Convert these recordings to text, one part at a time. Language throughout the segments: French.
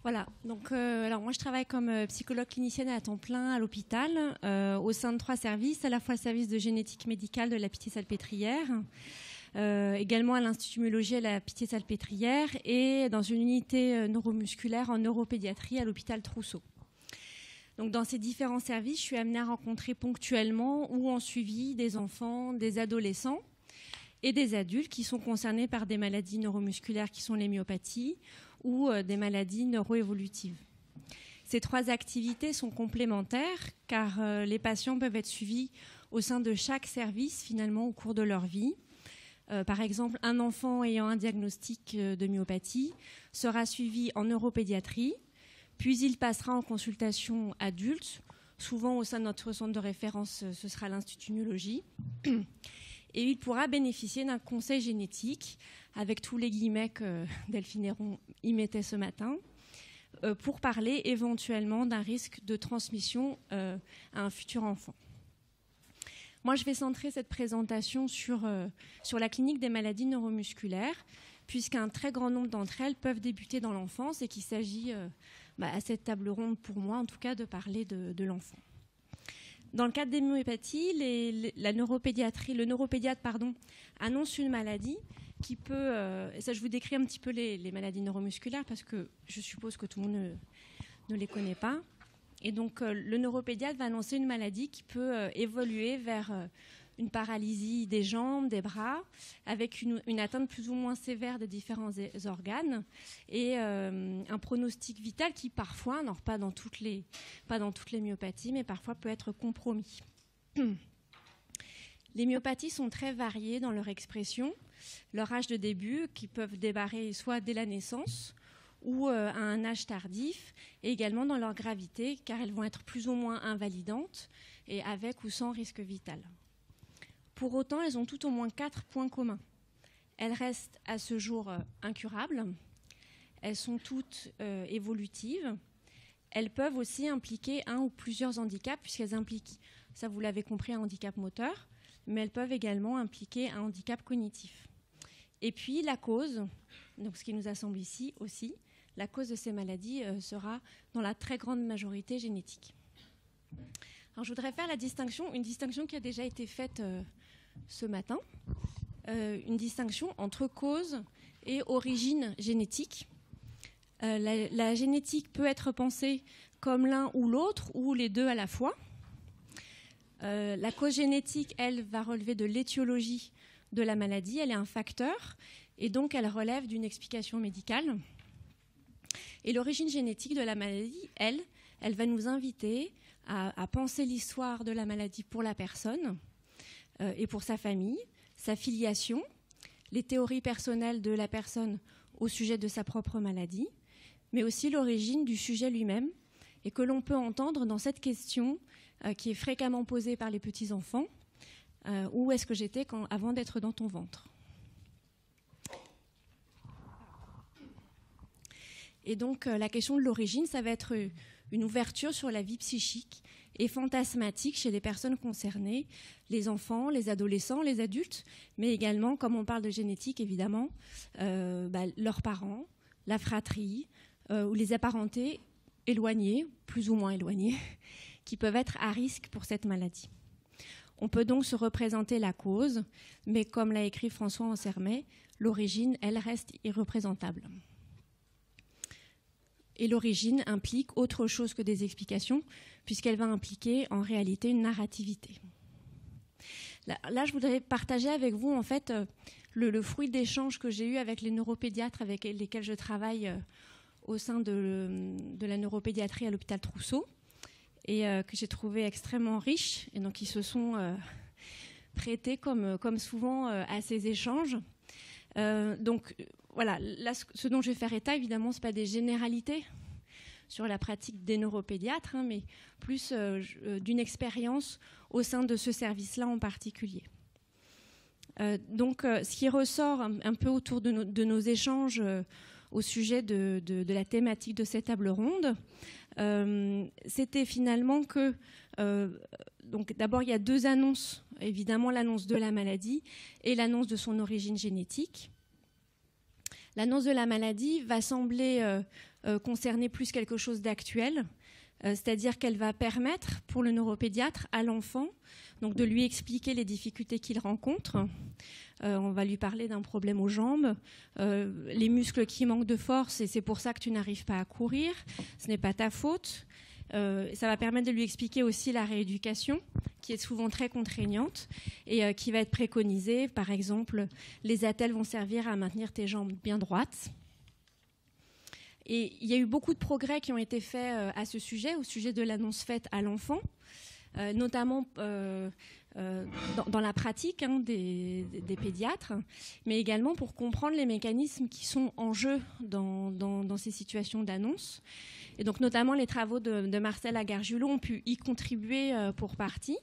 Voilà, donc alors moi je travaille comme psychologue clinicienne à temps plein à l'hôpital, au sein de 3 services, à la fois le service de génétique médicale de la Pitié-Salpêtrière, également à l'institut à la Pitié-Salpêtrière et dans une unité neuromusculaire en neuropédiatrie à l'hôpital Trousseau. Donc dans ces différents services, je suis amenée à rencontrer ponctuellement ou en suivi des enfants, des adolescents et des adultes qui sont concernés par des maladies neuromusculaires qui sont les myopathies ou des maladies neuroévolutives. Ces 3 activités sont complémentaires car les patients peuvent être suivis au sein de chaque service finalement au cours de leur vie. Par exemple, un enfant ayant un diagnostic de myopathie sera suivi en neuropédiatrie, puis il passera en consultation adulte, souvent au sein de notre centre de référence, ce sera l'Institut Neurologie. Et il pourra bénéficier d'un conseil génétique, avec tous les guillemets que Delphine Héron y mettait ce matin, pour parler éventuellement d'un risque de transmission à un futur enfant. Moi, je vais centrer cette présentation sur la clinique des maladies neuromusculaires, puisqu'un très grand nombre d'entre elles peuvent débuter dans l'enfance et qu'il s'agit, à cette table ronde, pour moi en tout cas, de parler de l'enfant. Dans le cadre des myopathies, le neuropédiatre annonce une maladie qui peut... et ça, je vous décris un petit peu les maladies neuromusculaires parce que je suppose que tout le monde ne les connaît pas. Et donc, le neuropédiatre va annoncer une maladie qui peut évoluer vers une paralysie des jambes, des bras, avec une atteinte plus ou moins sévère des différents organes et un pronostic vital qui parfois, alors pas dans toutes les myopathies, mais parfois peut être compromis. Les myopathies sont très variées dans leur expression, leur âge de début, qui peuvent démarrer soit dès la naissance ou à un âge tardif, et également dans leur gravité, car elles vont être plus ou moins invalidantes et avec ou sans risque vital. Pour autant, elles ont tout au moins 4 points communs. Elles restent à ce jour incurables, elles sont toutes évolutives, elles peuvent aussi impliquer un ou plusieurs handicaps, puisqu'elles impliquent, ça vous l'avez compris, un handicap moteur, mais elles peuvent également impliquer un handicap cognitif. Et puis la cause, donc ce qui nous assemble ici aussi, la cause de ces maladies sera dans la très grande majorité génétique. Alors je voudrais faire une distinction qui a déjà été faite ce matin, une distinction entre cause et origine génétique. La génétique peut être pensée comme l'un ou l'autre, ou les deux à la fois. La cause génétique, elle, va relever de l'étiologie de la maladie, elle est un facteur, et donc elle relève d'une explication médicale. Et l'origine génétique de la maladie, elle va nous inviter à penser l'histoire de la maladie pour la personne et pour sa famille, sa filiation, les théories personnelles de la personne au sujet de sa propre maladie, mais aussi l'origine du sujet lui-même, et que l'on peut entendre dans cette question qui est fréquemment posée par les petits-enfants. Où est-ce que j'étais avant d'être dans ton ventre ? Et donc la question de l'origine, ça va être une ouverture sur la vie psychique et fantasmatique chez les personnes concernées, les enfants, les adolescents, les adultes, mais également, comme on parle de génétique évidemment, leurs parents, la fratrie, ou les apparentés éloignés, plus ou moins éloignés, qui peuvent être à risque pour cette maladie. On peut donc se représenter la cause, mais comme l'a écrit François Ansermet, l'origine, elle, reste irreprésentable. Et l'origine implique autre chose que des explications, puisqu'elle va impliquer en réalité une narrativité. Là, je voudrais partager avec vous en fait le fruit d'échanges que j'ai eu avec les neuropédiatres avec lesquels je travaille au sein de la neuropédiatrie à l'hôpital Trousseau, et que j'ai trouvé extrêmement riche, et donc ils se sont prêtés comme souvent à ces échanges. Donc voilà, là, ce dont je vais faire état, évidemment, ce n'est pas des généralités sur la pratique des neuropédiatres, mais plus d'une expérience au sein de ce service-là en particulier. Donc ce qui ressort un peu autour de nos échanges au sujet de la thématique de cette table ronde, c'était finalement que, donc d'abord il y a 2 annonces, évidemment l'annonce de la maladie et l'annonce de son origine génétique. L'annonce de la maladie va sembler concerner plus quelque chose d'actuel, c'est-à-dire qu'elle va permettre pour le neuropédiatre à l'enfant donc de lui expliquer les difficultés qu'il rencontre. On va lui parler d'un problème aux jambes, les muscles qui manquent de force et c'est pour ça que tu n'arrives pas à courir, ce n'est pas ta faute. Ça va permettre de lui expliquer aussi la rééducation qui est souvent très contraignante et qui va être préconisée. Par exemple, les attelles vont servir à maintenir tes jambes bien droites. Et il y a eu beaucoup de progrès qui ont été faits à ce sujet, au sujet de l'annonce faite à l'enfant, notamment dans la pratique des pédiatres, mais également pour comprendre les mécanismes qui sont en jeu dans ces situations d'annonce. Et donc notamment les travaux de Marcel Agargiulo ont pu y contribuer pour partie.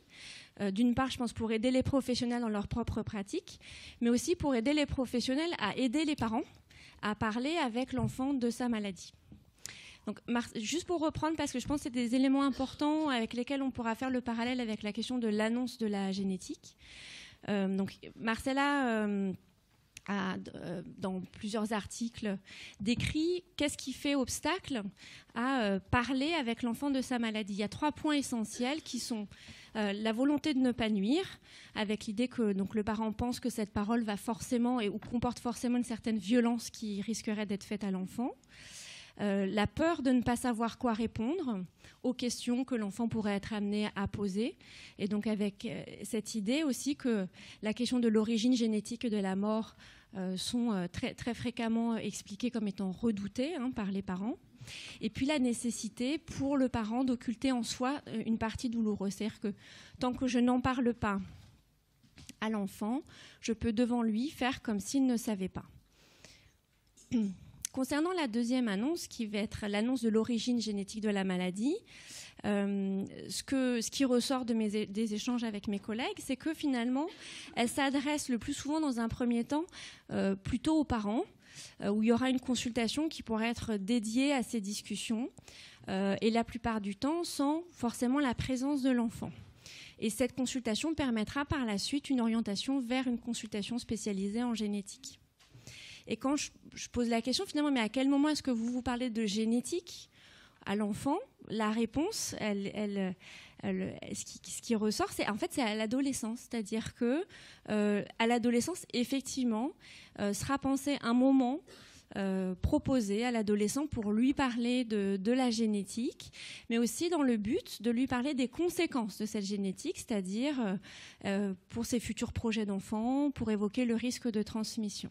D'une part, je pense, pour aider les professionnels dans leur propre pratique, mais aussi pour aider les professionnels à aider les parents à parler avec l'enfant de sa maladie. Donc, juste pour reprendre, parce que je pense que c'est des éléments importants avec lesquels on pourra faire le parallèle avec la question de l'annonce de la génétique. Donc, Marcella a, dans plusieurs articles, décrit qu'est-ce qui fait obstacle à parler avec l'enfant de sa maladie. Il y a 3 points essentiels qui sont la volonté de ne pas nuire, avec l'idée que donc, le parent pense que cette parole va forcément ou comporte forcément une certaine violence qui risquerait d'être faite à l'enfant. La peur de ne pas savoir quoi répondre aux questions que l'enfant pourrait être amené à poser. Et donc avec cette idée aussi que la question de l'origine génétique de la mort sont très, très fréquemment expliquées comme étant redoutées par les parents. Et puis la nécessité pour le parent d'occulter en soi une partie douloureuse. C'est-à-dire que tant que je n'en parle pas à l'enfant, je peux devant lui faire comme s'il ne savait pas. Concernant la deuxième annonce, qui va être l'annonce de l'origine génétique de la maladie, ce qui ressort des échanges avec mes collègues, c'est que finalement, elle s'adresse le plus souvent dans un premier temps plutôt aux parents, où il y aura une consultation qui pourrait être dédiée à ces discussions, et la plupart du temps sans forcément la présence de l'enfant. Et cette consultation permettra par la suite une orientation vers une consultation spécialisée en génétique. Et quand je pose la question, finalement, mais à quel moment est-ce que vous parlez de génétique à l'enfant ? La réponse, ce qui ressort, c'est à l'adolescence. C'est-à-dire que à l'adolescence, effectivement, sera pensé un moment proposé à l'adolescent pour lui parler de la génétique, mais aussi dans le but de lui parler des conséquences de cette génétique, c'est-à-dire pour ses futurs projets d'enfant, pour évoquer le risque de transmission.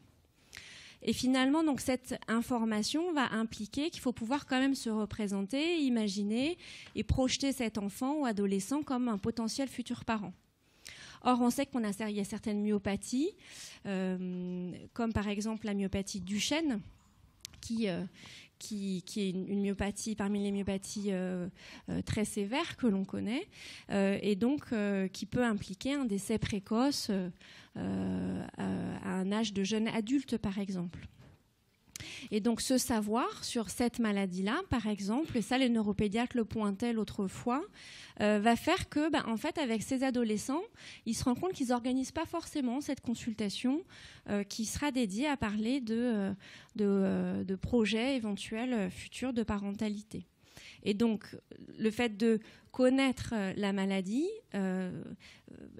Et finalement, donc, cette information va impliquer qu'il faut pouvoir quand même se représenter, imaginer et projeter cet enfant ou adolescent comme un potentiel futur parent. Or, on sait qu'il y a certaines myopathies, comme par exemple la myopathie Duchenne, qui est une myopathie parmi les myopathies très sévères que l'on connaît, et donc qui peut impliquer un décès précoce à un âge de jeune adulte, par exemple. Et donc ce savoir sur cette maladie-là, par exemple, et ça les neuropédiatres le pointaient l'autre fois, va faire que, en fait, avec ces adolescents, ils se rendent compte qu'ils n'organisent pas forcément cette consultation qui sera dédiée à parler de projets éventuels futurs de parentalité. Et donc, le fait de connaître la maladie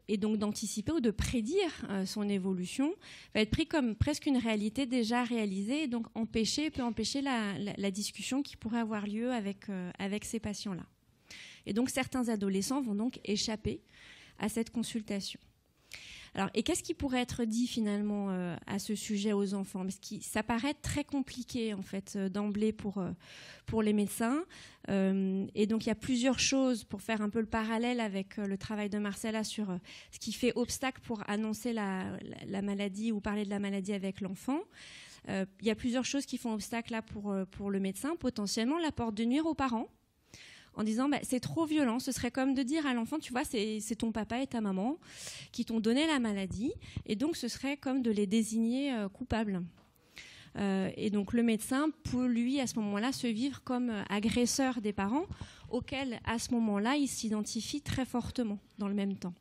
et donc d'anticiper ou de prédire son évolution va être pris comme presque une réalité déjà réalisée et donc peut empêcher la discussion qui pourrait avoir lieu avec ces patients-là. Et donc, certains adolescents vont donc échapper à cette consultation. Alors, et qu'est-ce qui pourrait être dit finalement à ce sujet aux enfants ? Parce que ça paraît très compliqué en fait d'emblée pour les médecins. Et donc il y a plusieurs choses pour faire un peu le parallèle avec le travail de Marcella sur ce qui fait obstacle pour annoncer la maladie ou parler de la maladie avec l'enfant. Il y a plusieurs choses qui font obstacle là pour le médecin. Potentiellement la porte de nuire aux parents, en disant c'est trop violent, ce serait comme de dire à l'enfant, tu vois, c'est ton papa et ta maman qui t'ont donné la maladie, et donc ce serait comme de les désigner coupables. Et donc le médecin peut, lui, à ce moment-là, se vivre comme agresseur des parents, auquel, à ce moment-là, il s'identifie très fortement dans le même temps.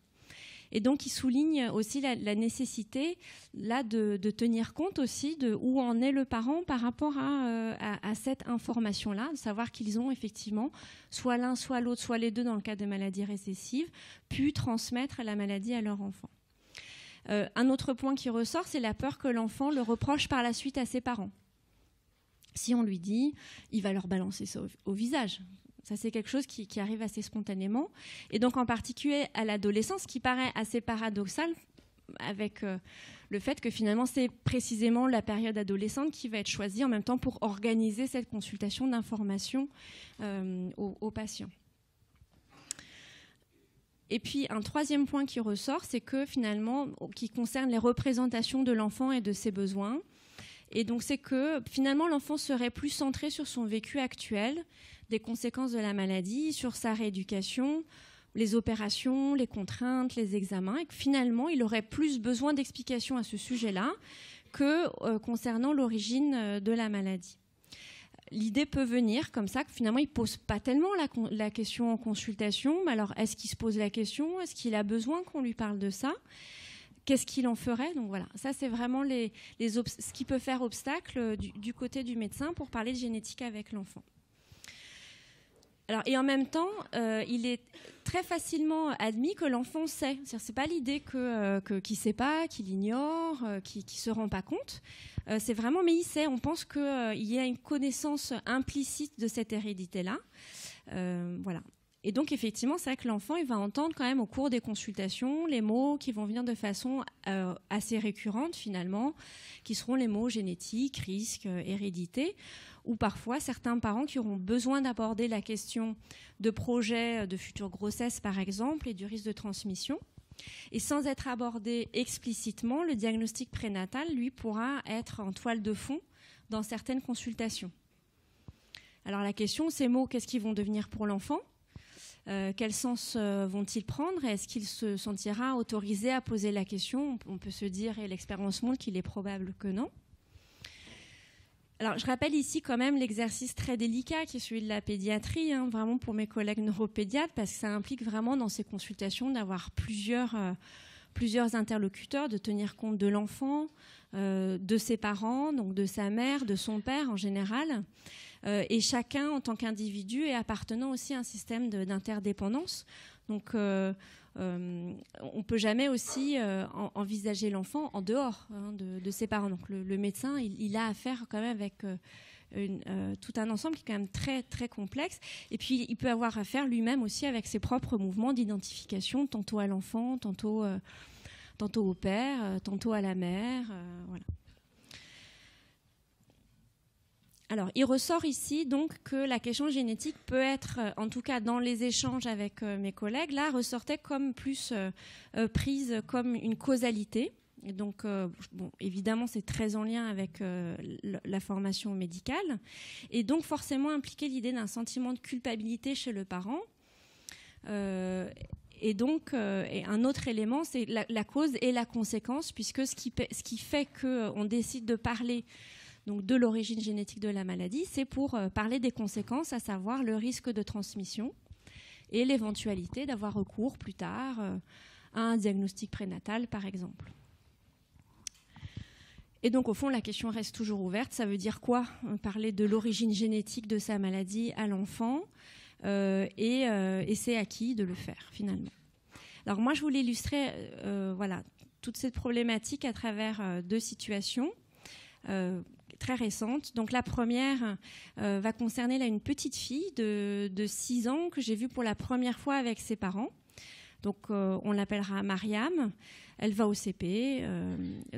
Et donc, il souligne aussi la nécessité là de tenir compte aussi de où en est le parent par rapport à cette information-là, de savoir qu'ils ont effectivement, soit l'un, soit l'autre, soit les deux dans le cas de maladies récessives, pu transmettre la maladie à leur enfant. Un autre point qui ressort, c'est la peur que l'enfant le reproche par la suite à ses parents. Si on lui dit, il va leur balancer ça au visage. Ça, c'est quelque chose qui arrive assez spontanément. Et donc, en particulier à l'adolescence, qui paraît assez paradoxal avec le fait que finalement, c'est précisément la période adolescente qui va être choisie en même temps pour organiser cette consultation d'information aux patients. Et puis, un troisième point qui ressort, c'est que finalement, qui concerne les représentations de l'enfant et de ses besoins. Et donc, c'est que finalement, l'enfant serait plus centré sur son vécu actuel, des conséquences de la maladie, sur sa rééducation, les opérations, les contraintes, les examens, et que finalement, il aurait plus besoin d'explications à ce sujet-là que concernant l'origine de la maladie. L'idée peut venir comme ça, que finalement, il ne pose pas tellement la question en consultation, mais alors, est-ce qu'il se pose la question? Est-ce qu'il a besoin qu'on lui parle de ça? Qu'est-ce qu'il en ferait? Donc voilà, ça c'est vraiment ce qui peut faire obstacle du côté du médecin pour parler de génétique avec l'enfant. Alors, et en même temps, il est très facilement admis que l'enfant sait. Ce n'est pas l'idée qu'il ne sait pas, qu'il ignore, qu'il ne se rend pas compte. C'est vraiment, mais il sait. On pense qu'il y a une connaissance implicite de cette hérédité-là. Voilà. Et donc, effectivement, c'est vrai que l'enfant, il va entendre quand même au cours des consultations les mots qui vont venir de façon assez récurrente, finalement, qui seront les mots génétique, risque, hérédité, ou parfois certains parents qui auront besoin d'aborder la question de projet de future grossesse, par exemple, et du risque de transmission. Et sans être abordé explicitement, le diagnostic prénatal, lui, pourra être en toile de fond dans certaines consultations. Alors la question, ces mots, qu'est-ce qu'ils vont devenir pour l'enfant ? Quel sens vont-ils prendre? Est-ce qu'il se sentira autorisé à poser la question? On peut se dire, et l'expérience montre qu'il est probable que non. Alors, je rappelle ici quand même l'exercice très délicat qui est celui de la pédiatrie, vraiment pour mes collègues neuropédiatres, parce que ça implique vraiment dans ces consultations d'avoir plusieurs interlocuteurs, de tenir compte de l'enfant, de ses parents, donc de sa mère, de son père en général, et chacun en tant qu'individu et appartenant aussi à un système d'interdépendance. Donc, on ne peut jamais aussi envisager l'enfant en dehors de ses parents. Donc, le médecin, il a affaire quand même avec tout un ensemble qui est quand même très, très complexe. Et puis, il peut avoir affaire lui-même aussi avec ses propres mouvements d'identification, tantôt à l'enfant, tantôt au père, tantôt à la mère. Voilà. Alors, il ressort ici donc que la question génétique peut être, en tout cas dans les échanges avec mes collègues, là ressortait comme plus prise comme une causalité. Et donc, évidemment, c'est très en lien avec la formation médicale, et donc forcément impliquer l'idée d'un sentiment de culpabilité chez le parent. Et donc, et un autre élément, c'est la cause et la conséquence, puisque ce qui fait qu'on décide de parler donc de l'origine génétique de la maladie, c'est pour parler des conséquences, à savoir le risque de transmission et l'éventualité d'avoir recours plus tard à un diagnostic prénatal, par exemple. Et donc, au fond, la question reste toujours ouverte. Ça veut dire quoi, parler de l'origine génétique de sa maladie à l'enfant, et c'est à qui de le faire, finalement. Alors, moi, je voulais illustrer toute cette problématique à travers deux situations très récentes. Donc la première va concerner là, une petite fille de 6 ans que j'ai vue pour la première fois avec ses parents. Donc on l'appellera Mariam. Elle va au CP.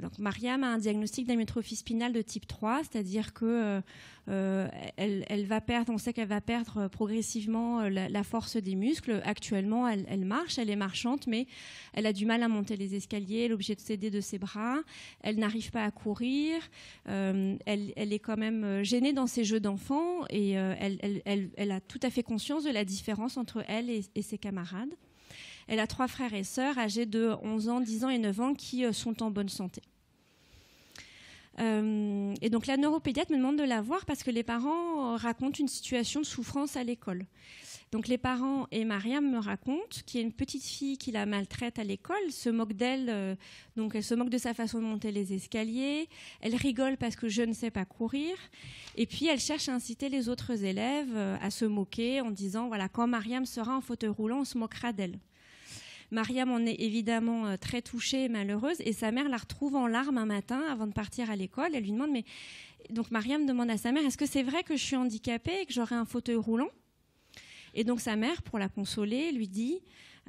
Donc Mariam a un diagnostic d'amyotrophie spinale de type 3, c'est-à-dire que elle va perdre, on sait qu'elle va perdre progressivement la force des muscles. Actuellement, elle marche, elle est marchante, mais elle a du mal à monter les escaliers, elle est obligée de s'aider de ses bras, elle n'arrive pas à courir, elle est quand même gênée dans ses jeux d'enfant, et elle a tout à fait conscience de la différence entre elle et ses camarades. Elle a 3 frères et sœurs âgés de 11 ans, 10 ans et 9 ans qui sont en bonne santé. Et donc la neuropédiatre me demande de la voir parce que les parents racontent une situation de souffrance à l'école. Donc les parents et Mariam me racontent qu'il y a une petite fille qui la maltraite à l'école, se moque d'elle, donc elle se moque de sa façon de monter les escaliers, elle rigole parce que je ne sais pas courir, et puis elle cherche à inciter les autres élèves à se moquer en disant, voilà, quand Mariam sera en fauteuil roulant, on se moquera d'elle. Mariam en est évidemment très touchée et malheureuse, et sa mère la retrouve en larmes un matin avant de partir à l'école. Elle lui demande, mais donc Mariam demande à sa mère, est-ce que c'est vrai que je suis handicapée et que j'aurai un fauteuil roulant ? Et donc sa mère, pour la consoler, lui dit,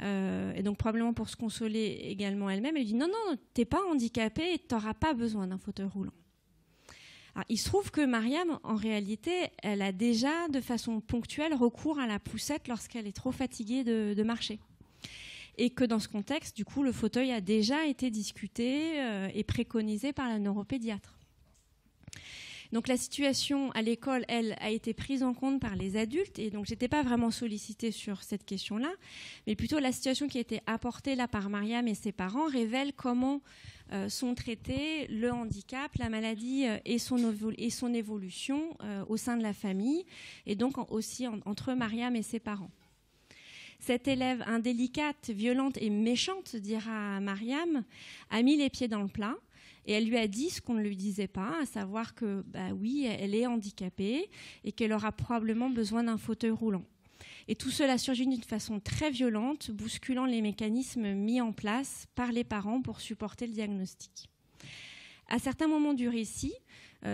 et donc probablement pour se consoler également elle-même, elle dit, non, t'es pas handicapée et t'auras pas besoin d'un fauteuil roulant. Alors, il se trouve que Mariam, en réalité, elle a déjà, de façon ponctuelle, recours à la poussette lorsqu'elle est trop fatiguée de marcher. Et que dans ce contexte, du coup, le fauteuil a déjà été discuté et préconisé par la neuropédiatre. Donc la situation à l'école, elle, a été prise en compte par les adultes, et donc j'étais pas vraiment sollicitée sur cette question-là, mais plutôt la situation qui a été apportée là par Mariam et ses parents révèle comment sont traités le handicap, la maladie et son évolution au sein de la famille, et donc aussi entre Mariam et ses parents. Cette élève indélicate, violente et méchante, dira Mariam, a mis les pieds dans le plat et elle lui a dit ce qu'on ne lui disait pas, à savoir que, oui, elle est handicapée et qu'elle aura probablement besoin d'un fauteuil roulant. Et tout cela surgit d'une façon très violente, bousculant les mécanismes mis en place par les parents pour supporter le diagnostic. À certains moments du récit,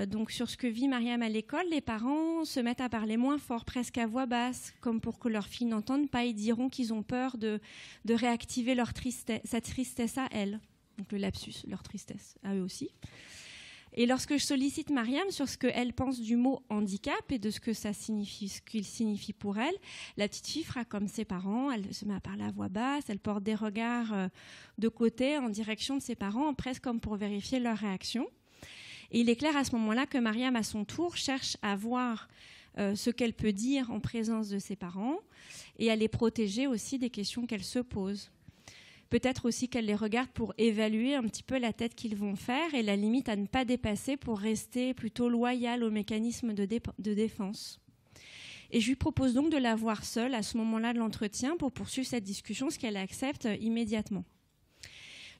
donc sur ce que vit Mariam à l'école, les parents se mettent à parler moins fort, presque à voix basse, comme pour que leur fille n'entende pas. Ils diront qu'ils ont peur de réactiver sa tristesse à elle. Donc le lapsus, leur tristesse à eux aussi. Et lorsque je sollicite Mariam sur ce qu'elle pense du mot handicap et de ce que ça signifie, ce qu'il signifie pour elle, la petite fille fera comme ses parents, elle se met à parler à voix basse, elle porte des regards de côté en direction de ses parents, presque comme pour vérifier leur réaction. Et il est clair à ce moment-là que Mariam, à son tour, cherche à voir ce qu'elle peut dire en présence de ses parents et à les protéger aussi des questions qu'elle se pose. Peut-être aussi qu'elle les regarde pour évaluer un petit peu la tête qu'ils vont faire et la limite à ne pas dépasser pour rester plutôt loyale au mécanisme de défense. Et je lui propose donc de la voir seule à ce moment-là de l'entretien pour poursuivre cette discussion, ce qu'elle accepte immédiatement.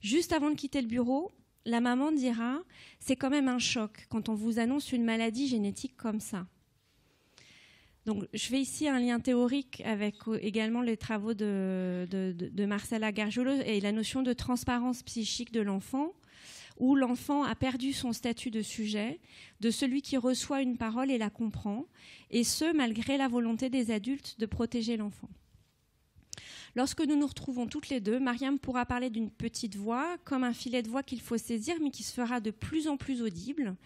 Juste avant de quitter le bureau, la maman dira « C'est quand même un choc quand on vous annonce une maladie génétique comme ça ». Donc, je fais ici un lien théorique avec également les travaux de Marcella Gargiulo et la notion de transparence psychique de l'enfant, où l'enfant a perdu son statut de sujet, de celui qui reçoit une parole et la comprend, et ce, malgré la volonté des adultes de protéger l'enfant. Lorsque nous nous retrouvons toutes les deux, Mariam pourra parler d'une petite voix, comme un filet de voix qu'il faut saisir, mais qui se fera de plus en plus audible.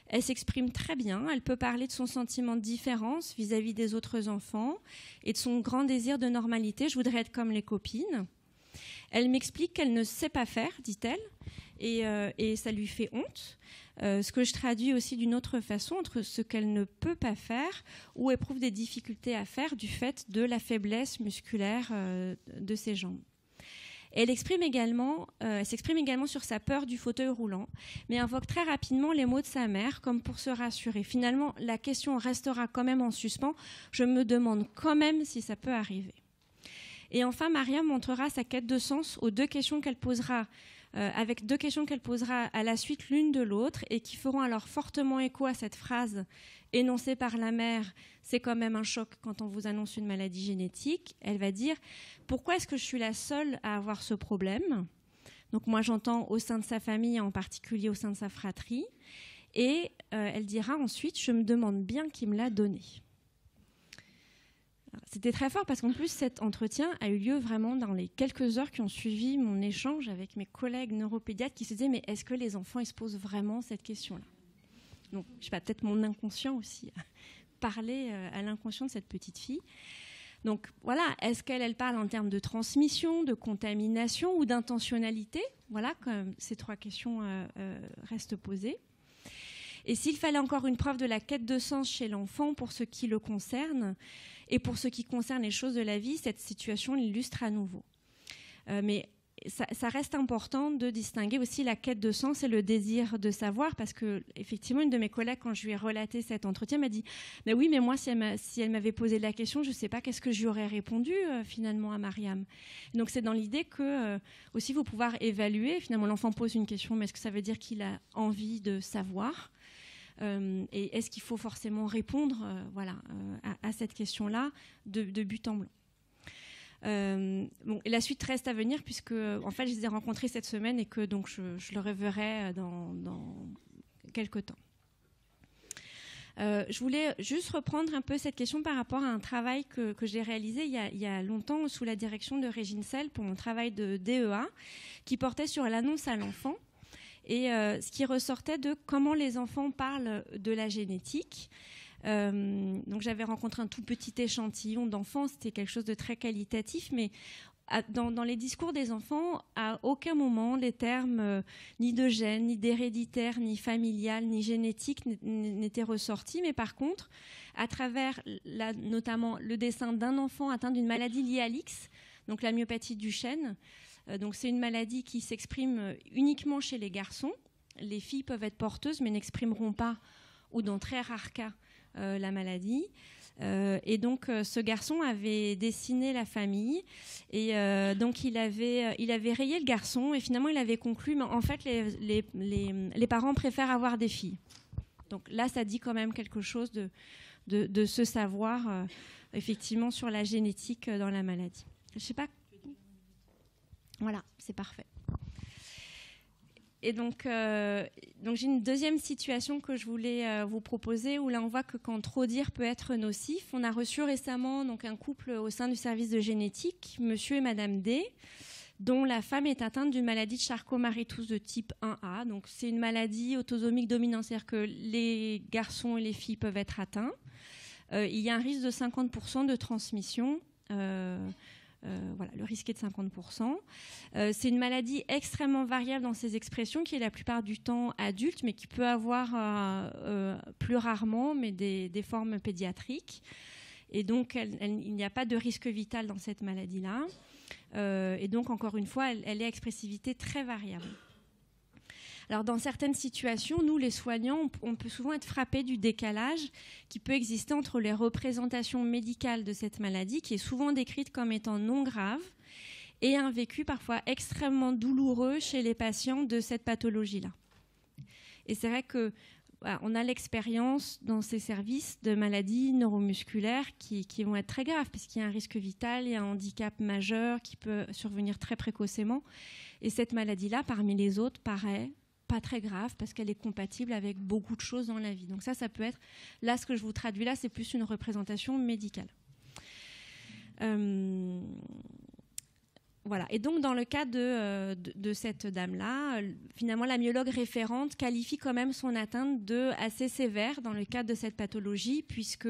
Elle s'exprime très bien, elle peut parler de son sentiment de différence vis-à-vis des autres enfants et de son grand désir de normalité. Je voudrais être comme les copines. Elle m'explique qu'elle ne sait pas faire, dit-elle, et ça lui fait honte. Ce que je traduis aussi d'une autre façon entre ce qu'elle ne peut pas faire ou éprouve des difficultés à faire du fait de la faiblesse musculaire de ses jambes. Elle s'exprime également sur sa peur du fauteuil roulant, mais invoque très rapidement les mots de sa mère comme pour se rassurer. Finalement, la question restera quand même en suspens. Je me demande quand même si ça peut arriver. Et enfin, Mariam montrera sa quête de sens aux deux questions qu'elle posera, avec deux questions qu'elle posera à la suite l'une de l'autre et qui feront alors fortement écho à cette phrase énoncée par la mère. C'est quand même un choc quand on vous annonce une maladie génétique. Elle va dire « Pourquoi est-ce que je suis la seule à avoir ce problème ?» Donc moi, j'entends au sein de sa famille, en particulier au sein de sa fratrie. Et elle dira ensuite « Je me demande bien qui me l'a donné ». C'était très fort parce qu'en plus, cet entretien a eu lieu vraiment dans les quelques heures qui ont suivi mon échange avec mes collègues neuropédiatres qui se disaient « Mais est-ce que les enfants ils se posent vraiment cette question-là ?» Donc, je sais pas, peut-être mon inconscient aussi parler à l'inconscient de cette petite fille. Donc voilà, est-ce qu'elle parle en termes de transmission, de contamination ou d'intentionnalité ? Voilà, comme ces trois questions restent posées. Et s'il fallait encore une preuve de la quête de sens chez l'enfant pour ce qui le concerne et pour ce qui concerne les choses de la vie, cette situation l'illustre à nouveau. Mais ça reste important de distinguer aussi la quête de sens et le désir de savoir, parce que effectivement, une de mes collègues, quand je lui ai relaté cet entretien, m'a dit « Mais oui, mais moi, si elle m'avait posé la question, je ne sais pas qu'est-ce que j'y aurais répondu finalement à Mariam. » Donc c'est dans l'idée que aussi, il faut pouvoir évaluer. Finalement, l'enfant pose une question, mais est-ce que ça veut dire qu'il a envie de savoir ? Et est-ce qu'il faut forcément répondre à cette question-là de but en blanc ? Et la suite reste à venir, puisque en fait, je les ai rencontrés cette semaine et que donc je le reverrai dans quelques temps. Je voulais juste reprendre un peu cette question par rapport à un travail que j'ai réalisé il y a longtemps sous la direction de Régine Selle pour mon travail de DEA, qui portait sur l'annonce à l'enfant et ce qui ressortait de comment les enfants parlent de la génétique. Donc j'avais rencontré un tout petit échantillon d'enfants, c'était quelque chose de très qualitatif, mais dans les discours des enfants, à aucun moment les termes ni de gène, ni d'héréditaire, ni familial, ni génétique n'étaient ressortis, mais par contre, à travers notamment le dessin d'un enfant atteint d'une maladie liée à l'X, donc la myopathie du chêne, donc c'est une maladie qui s'exprime uniquement chez les garçons. Les filles peuvent être porteuses, mais n'exprimeront pas, ou dans très rares cas, la maladie. Et donc, ce garçon avait dessiné la famille. Et donc, il avait rayé le garçon. Et finalement, il avait conclu, mais en fait, les parents préfèrent avoir des filles. Donc là, ça dit quand même quelque chose de ce savoir, effectivement, sur la génétique dans la maladie. Je ne sais pas. Voilà, c'est parfait. Et donc j'ai une deuxième situation que je voulais vous proposer, où là on voit que quand trop dire peut être nocif. On a reçu récemment donc un couple au sein du service de génétique, monsieur et madame D, dont la femme est atteinte d'une maladie de Charcot-Marie-Tooth de type 1A. Donc c'est une maladie autosomique dominante, c'est-à-dire que les garçons et les filles peuvent être atteints. Il y a un risque de 50% de transmission. Voilà, le risque est de 50%. C'est une maladie extrêmement variable dans ses expressions, qui est la plupart du temps adulte, mais qui peut avoir plus rarement, mais des formes pédiatriques. Et donc, il n'y a pas de risque vital dans cette maladie-là. Et donc, encore une fois, elle est à expressivité très variable. Alors, dans certaines situations, nous, les soignants, on peut souvent être frappés du décalage qui peut exister entre les représentations médicales de cette maladie, qui est souvent décrite comme étant non grave, et un vécu parfois extrêmement douloureux chez les patients de cette pathologie-là. Et c'est vrai que on a l'expérience dans ces services de maladies neuromusculaires qui vont être très graves, puisqu'il y a un risque vital, il y a un handicap majeur qui peut survenir très précocement. Et cette maladie-là, parmi les autres, paraît pas très grave, parce qu'elle est compatible avec beaucoup de choses dans la vie. Donc ça peut être... Là, ce que je vous traduis là, c'est plus une représentation médicale. Voilà. Et donc, dans le cas de cette dame-là, finalement, la myologue référente qualifie quand même son atteinte de assez sévère dans le cadre de cette pathologie, puisque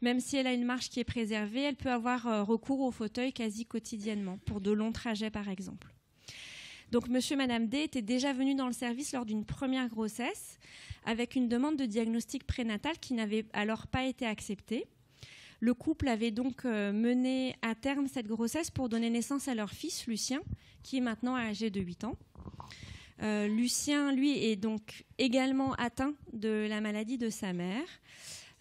même si elle a une marche qui est préservée, elle peut avoir recours au fauteuil quasi quotidiennement, pour de longs trajets, par exemple. Donc, monsieur et madame D étaient déjà venus dans le service lors d'une première grossesse, avec une demande de diagnostic prénatal qui n'avait alors pas été acceptée. Le couple avait donc mené à terme cette grossesse pour donner naissance à leur fils, Lucien, qui est maintenant âgé de 8 ans. Lucien, lui, est donc également atteint de la maladie de sa mère.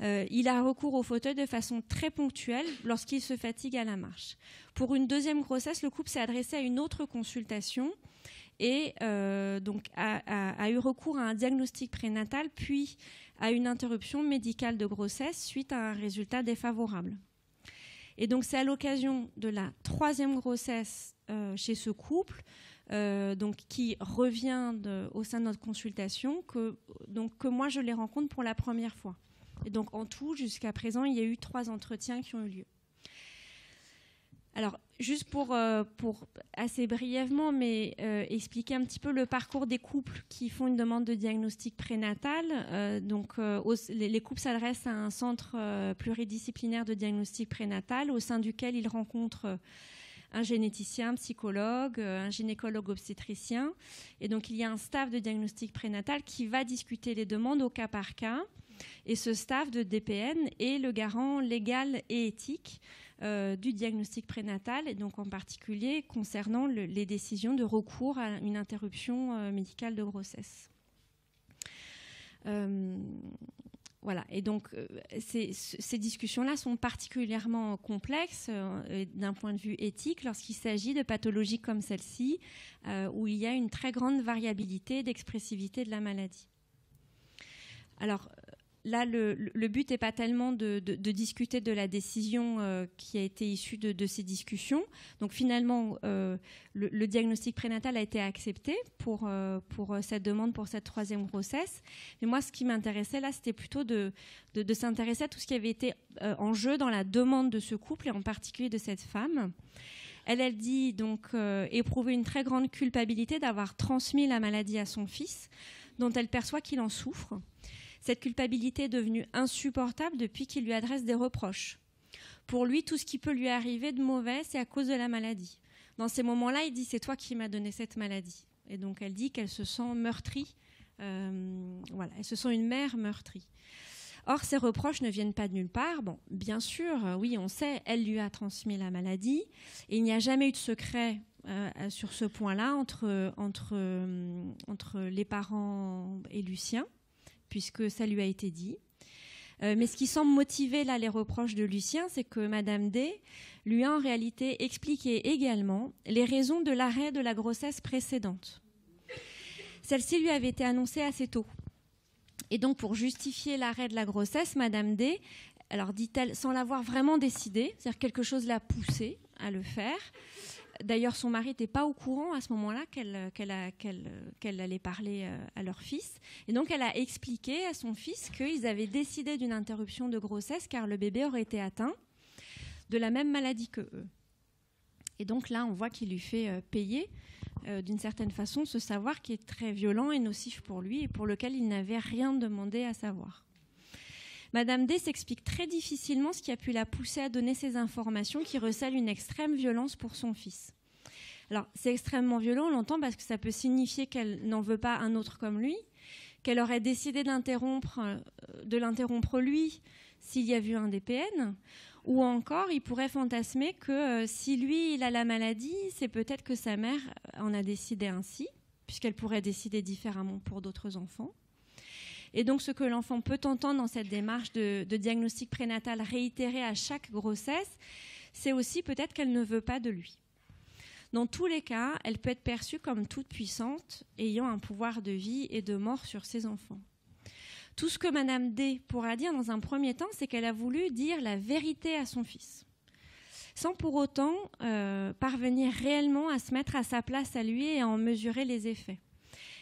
Il a recours au fauteuil de façon très ponctuelle lorsqu'il se fatigue à la marche. Pour une deuxième grossesse, le couple s'est adressé à une autre consultation et donc a eu recours à un diagnostic prénatal, puis à une interruption médicale de grossesse suite à un résultat défavorable. Et donc c'est à l'occasion de la troisième grossesse chez ce couple, donc qui revient au sein de notre consultation, que moi je les rencontre pour la première fois. Et donc en tout, jusqu'à présent, il y a eu 3 entretiens qui ont eu lieu. Alors, juste pour assez brièvement, mais expliquer un petit peu le parcours des couples qui font une demande de diagnostic prénatal. Les couples s'adressent à un centre pluridisciplinaire de diagnostic prénatal, au sein duquel ils rencontrent un généticien, un psychologue, un gynécologue obstétricien. Et donc, il y a un staff de diagnostic prénatal qui va discuter les demandes au cas par cas. Et ce staff de DPN est le garant légal et éthique du diagnostic prénatal, et donc en particulier concernant les décisions de recours à une interruption médicale de grossesse. Voilà, et donc ces discussions-là sont particulièrement complexes d'un point de vue éthique lorsqu'il s'agit de pathologies comme celle-ci, où il y a une très grande variabilité d'expressivité de la maladie. Alors là, le but n'est pas tellement de discuter de la décision qui a été issue de ces discussions. Donc finalement, le diagnostic prénatal a été accepté pour cette demande, pour cette 3e grossesse. Mais moi, ce qui m'intéressait là, c'était plutôt de s'intéresser à tout ce qui avait été en jeu dans la demande de ce couple, et en particulier de cette femme. Elle dit donc éprouver une très grande culpabilité d'avoir transmis la maladie à son fils, dont elle perçoit qu'il en souffre. Cette culpabilité est devenue insupportable depuis qu'il lui adresse des reproches. Pour lui, tout ce qui peut lui arriver de mauvais, c'est à cause de la maladie. Dans ces moments-là, il dit « c'est toi qui m'as donné cette maladie ». Et donc elle dit qu'elle se sent meurtrie. Voilà, elle se sent une mère meurtrie. Or, ces reproches ne viennent pas de nulle part. Bon, bien sûr, oui, on sait, elle lui a transmis la maladie. Et il n'y a jamais eu de secret sur ce point-là entre les parents et Lucien, puisque ça lui a été dit. Mais ce qui semble motiver là les reproches de Lucien, c'est que Madame D lui a en réalité expliqué également les raisons de l'arrêt de la grossesse précédente. Celle-ci lui avait été annoncée assez tôt. Et donc, pour justifier l'arrêt de la grossesse, Madame D, alors dit-elle, sans l'avoir vraiment décidé, c'est-à-dire quelque chose l'a poussée à le faire. D'ailleurs, son mari n'était pas au courant à ce moment-là qu'elle allait parler à leur fils. Et donc, elle a expliqué à son fils qu'ils avaient décidé d'une interruption de grossesse car le bébé aurait été atteint de la même maladie que eux. Et donc là, on voit qu'il lui fait payer, d'une certaine façon, ce savoir qui est très violent et nocif pour lui et pour lequel il n'avait rien demandé à savoir. Madame D s'explique très difficilement ce qui a pu la pousser à donner ces informations qui recèlent une extrême violence pour son fils. Alors, c'est extrêmement violent, on l'entend, parce que ça peut signifier qu'elle n'en veut pas un autre comme lui, qu'elle aurait décidé de l'interrompre lui s'il y avait eu un DPN, ou encore, il pourrait fantasmer que si lui, il a la maladie, c'est peut-être que sa mère en a décidé ainsi, puisqu'elle pourrait décider différemment pour d'autres enfants. Et donc, ce que l'enfant peut entendre dans cette démarche de diagnostic prénatal réitéré à chaque grossesse, c'est aussi peut-être qu'elle ne veut pas de lui. Dans tous les cas, elle peut être perçue comme toute puissante, ayant un pouvoir de vie et de mort sur ses enfants. Tout ce que Madame D pourra dire dans un premier temps, c'est qu'elle a voulu dire la vérité à son fils, sans pour autant parvenir réellement à se mettre à sa place à lui et à en mesurer les effets.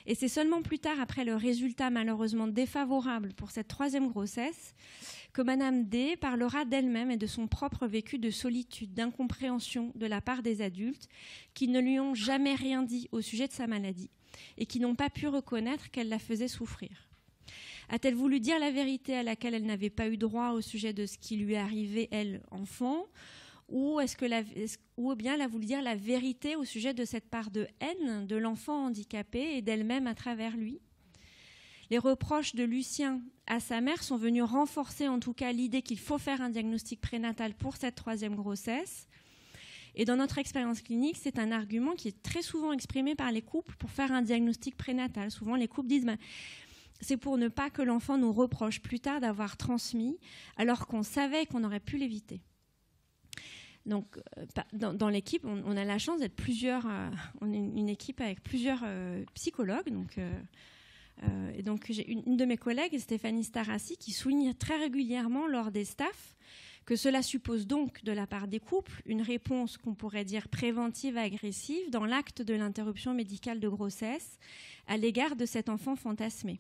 Et c'est seulement plus tard, après le résultat malheureusement défavorable pour cette 3e grossesse, que Madame D parlera d'elle-même et de son propre vécu de solitude, d'incompréhension de la part des adultes qui ne lui ont jamais rien dit au sujet de sa maladie et qui n'ont pas pu reconnaître qu'elle la faisait souffrir. A-t-elle voulu dire la vérité à laquelle elle n'avait pas eu droit au sujet de ce qui lui arrivait, elle, enfant ? Ou bien elle a voulu dire la vérité au sujet de cette part de haine de l'enfant handicapé et d'elle-même à travers lui. Les reproches de Lucien à sa mère sont venus renforcer en tout cas l'idée qu'il faut faire un diagnostic prénatal pour cette 3e grossesse. Et dans notre expérience clinique, c'est un argument qui est très souvent exprimé par les couples pour faire un diagnostic prénatal. Souvent, les couples disent c'est pour ne pas que l'enfant nous reproche plus tard d'avoir transmis alors qu'on savait qu'on aurait pu l'éviter. Donc, dans l'équipe, on a la chance d'être plusieurs. On est une équipe avec plusieurs psychologues. Et donc, j'ai une de mes collègues, Stéphanie Starassi, qui souligne très régulièrement lors des staffs que cela suppose donc, de la part des couples, une réponse qu'on pourrait dire préventive agressive dans l'acte de l'interruption médicale de grossesse à l'égard de cet enfant fantasmé.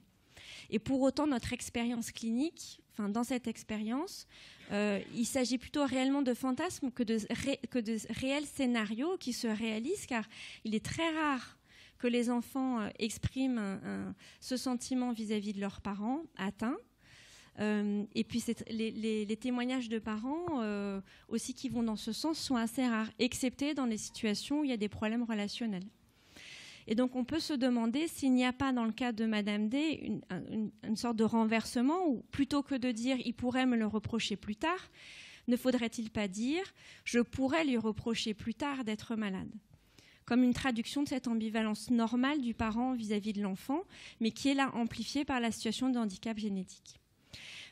Et pour autant, notre expérience clinique, dans cette expérience, il s'agit plutôt réellement de fantasmes que de réels scénarios qui se réalisent, car il est très rare que les enfants expriment ce sentiment vis-à-vis de leurs parents atteints. Et puis les témoignages de parents aussi qui vont dans ce sens sont assez rares, excepté dans les situations où il y a des problèmes relationnels. Et donc, on peut se demander s'il n'y a pas, dans le cas de Madame D, une sorte de renversement où, plutôt que de dire « il pourrait me le reprocher plus tard », ne faudrait-il pas dire « je pourrais lui reprocher plus tard d'être malade », comme une traduction de cette ambivalence normale du parent vis-à-vis de l'enfant, mais qui est là amplifiée par la situation de handicap génétique.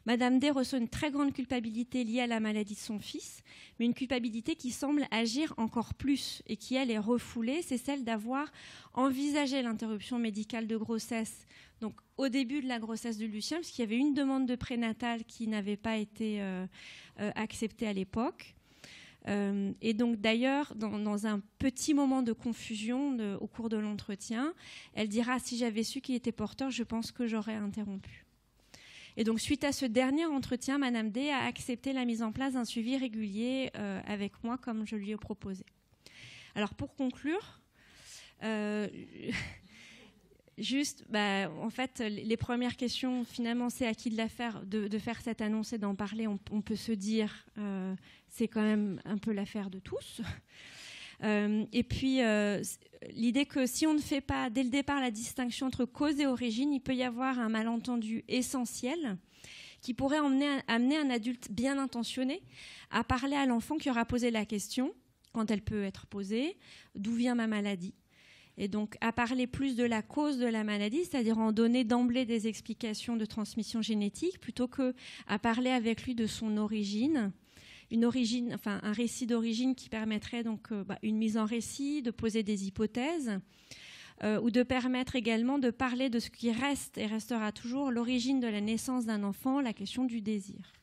Madame D ressent une très grande culpabilité liée à la maladie de son fils, mais une culpabilité qui semble agir encore plus et qui, elle, est refoulée, c'est celle d'avoir envisagé l'interruption médicale de grossesse, donc au début de la grossesse de Lucien, parce qu'il y avait une demande de prénatal qui n'avait pas été acceptée à l'époque. Et donc d'ailleurs, dans un petit moment de confusion au cours de l'entretien, elle dira « si j'avais su qu'il était porteur, je pense que j'aurais interrompu ». Et donc, suite à ce dernier entretien, Madame D a accepté la mise en place d'un suivi régulier avec moi, comme je lui ai proposé. Alors, pour conclure, en fait, les premières questions, finalement, c'est à qui de la faire, de faire cette annonce et d'en parler. On peut se dire, c'est quand même un peu l'affaire de tous. Et puis, l'idée que si on ne fait pas dès le départ la distinction entre cause et origine, il peut y avoir un malentendu essentiel qui pourrait amener un adulte bien intentionné à parler à l'enfant qui aura posé la question, quand elle peut être posée, d'où vient ma maladie ? Et donc à parler plus de la cause de la maladie, c'est-à-dire en donner d'emblée des explications de transmission génétique, plutôt qu'à parler avec lui de son origine. Un récit d'origine qui permettrait donc une mise en récit, de poser des hypothèses, ou de permettre également de parler de ce qui reste et restera toujours l'origine de la naissance d'un enfant, la question du désir.